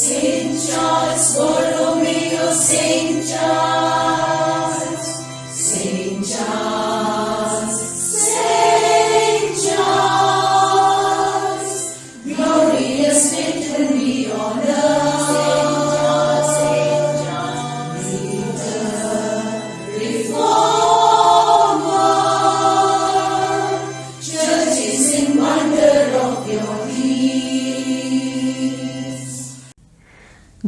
Saint Charles Borromeo, Saint Charles, Saint Charles, Saint Charles, glorious victory on earth, Saint Charles, Reformer, Church is in wonder of your peace.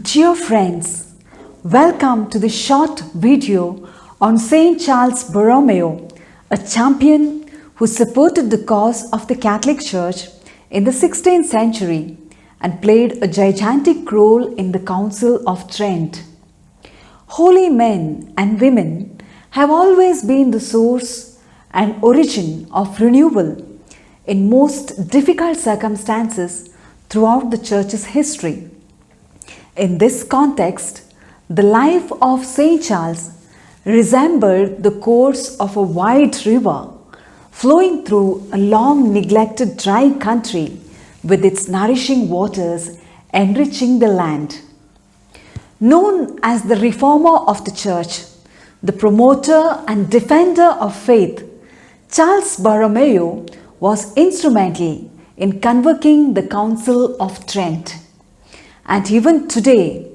Dear friends, welcome to this short video on Saint Charles Borromeo, a champion who supported the cause of the Catholic Church in the 16th century and played a gigantic role in the Council of Trent. Holy men and women have always been the source and origin of renewal in most difficult circumstances throughout the Church's history. In this context, the life of Saint Charles resembled the course of a wide river flowing through a long neglected dry country with its nourishing waters enriching the land. Known as the reformer of the Church, the promoter and defender of faith, Charles Borromeo was instrumental in convoking the Council of Trent. And even today,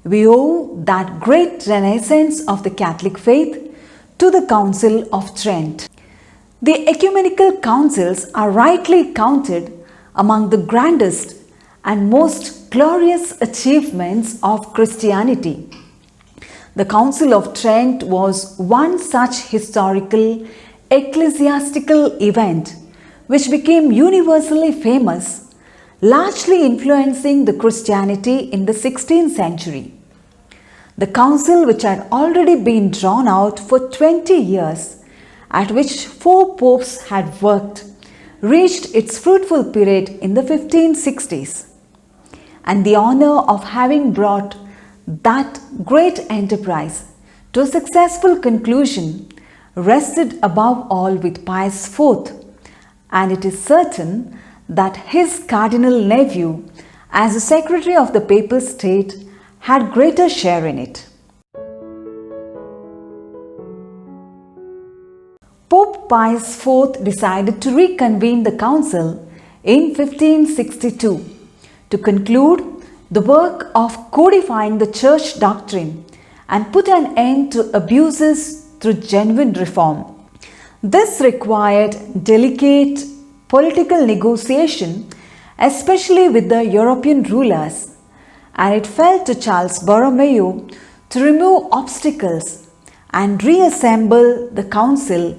we owe that great renaissance of the Catholic faith to the Council of Trent. The ecumenical councils are rightly counted among the grandest and most glorious achievements of Christianity. The Council of Trent was one such historical ecclesiastical event which became universally famous, largely influencing the Christianity in the 16th century. The council, which had already been drawn out for 20 years, at which 4 popes had worked, reached its fruitful period in the 1560s. And the honor of having brought that great enterprise to a successful conclusion rested above all with Pius IV, and it is certain that his cardinal nephew, as the secretary of the papal state, had greater share in it. Pope Pius IV decided to reconvene the council in 1562 to conclude the work of codifying the church doctrine and put an end to abuses through genuine reform. This required delicate political negotiation, especially with the European rulers, and it fell to Charles Borromeo to remove obstacles and reassemble the council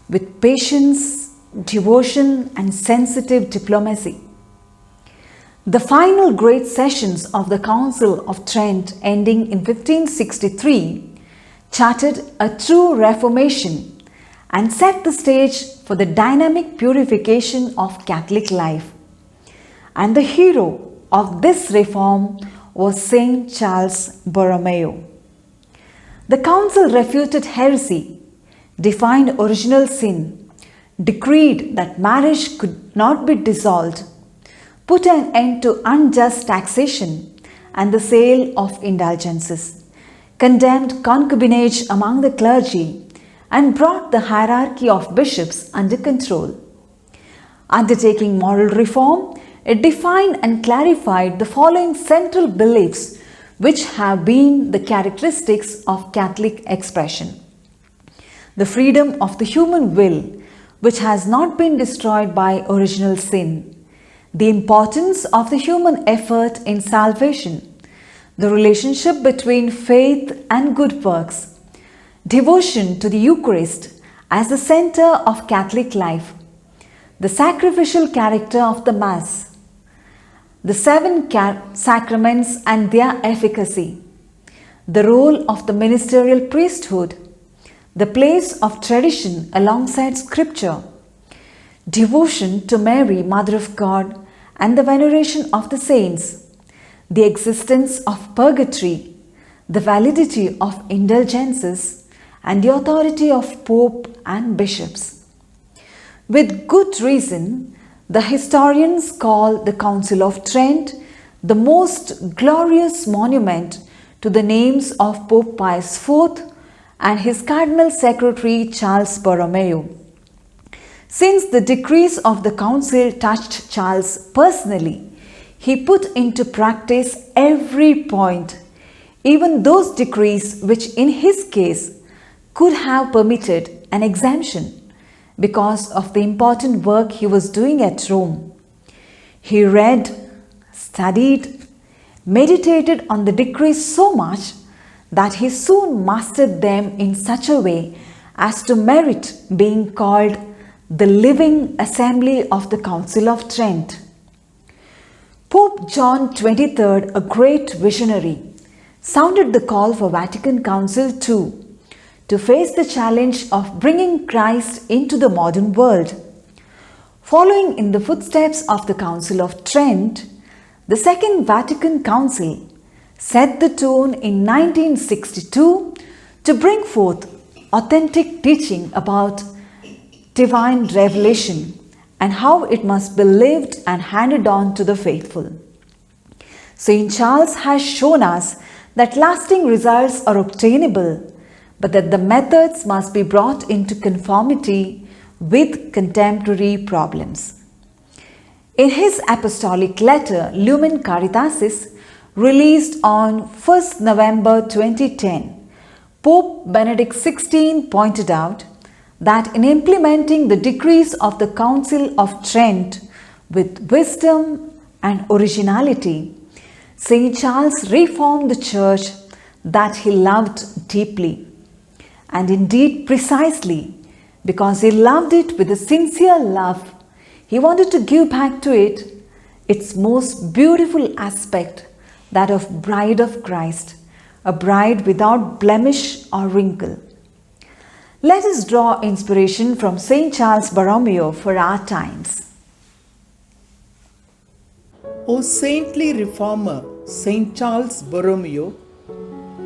with patience, devotion, and sensitive diplomacy. The final great sessions of the Council of Trent, ending in 1563, charted a true reformation and set the stage for the dynamic purification of Catholic life. And the hero of this reform was Saint Charles Borromeo. The council refuted heresy, defined original sin, decreed that marriage could not be dissolved, put an end to unjust taxation and the sale of indulgences, condemned concubinage among the clergy, and brought the hierarchy of bishops under control. Undertaking moral reform, it defined and clarified the following central beliefs which have been the characteristics of Catholic expression. The freedom of the human will, which has not been destroyed by original sin. The importance of the human effort in salvation. The relationship between faith and good works. Devotion to the Eucharist as the center of Catholic life. The sacrificial character of the Mass. The 7 sacraments and their efficacy. The role of the ministerial priesthood. The place of tradition alongside Scripture. Devotion to Mary, Mother of God, and the veneration of the saints. The existence of purgatory. The validity of indulgences, and the authority of Pope and bishops. With good reason, the historians call the Council of Trent the most glorious monument to the names of Pope Pius IV and his Cardinal Secretary Charles Borromeo. Since the decrees of the Council touched Charles personally, he put into practice every point, even those decrees which in his case could have permitted an exemption because of the important work he was doing at Rome. He read, studied, meditated on the decrees so much that he soon mastered them in such a way as to merit being called the living assembly of the Council of Trent. Pope John XXIII, a great visionary, sounded the call for Vatican Council II to face the challenge of bringing Christ into the modern world. Following in the footsteps of the Council of Trent, the Second Vatican Council set the tone in 1962 to bring forth authentic teaching about divine revelation and how it must be lived and handed on to the faithful. St. Charles has shown us that lasting results are obtainable, but that the methods must be brought into conformity with contemporary problems. In his apostolic letter Lumen Caritatis, released on 1st November 2010, Pope Benedict XVI pointed out that in implementing the decrees of the Council of Trent with wisdom and originality, St. Charles reformed the Church that he loved deeply, and indeed precisely because he loved it with a sincere love, he wanted to give back to it its most beautiful aspect, that of Bride of Christ, a bride without blemish or wrinkle. Let us draw inspiration from St. Charles Borromeo for our times. O saintly reformer, St. Charles Borromeo,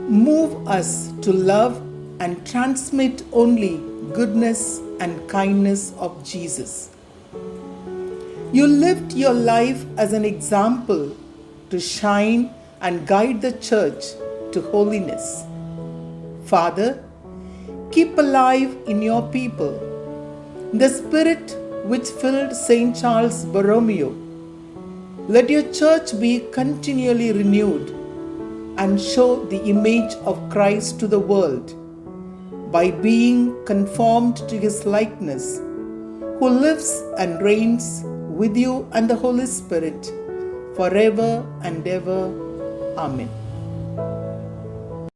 move us to love and transmit only goodness and kindness of Jesus. You lived your life as an example to shine and guide the Church to holiness. Father, keep alive in your people the spirit which filled St. Charles Borromeo. Let your Church be continually renewed and show the image of Christ to the world by being conformed to his likeness, who lives and reigns with you and the Holy Spirit forever and ever. Amen.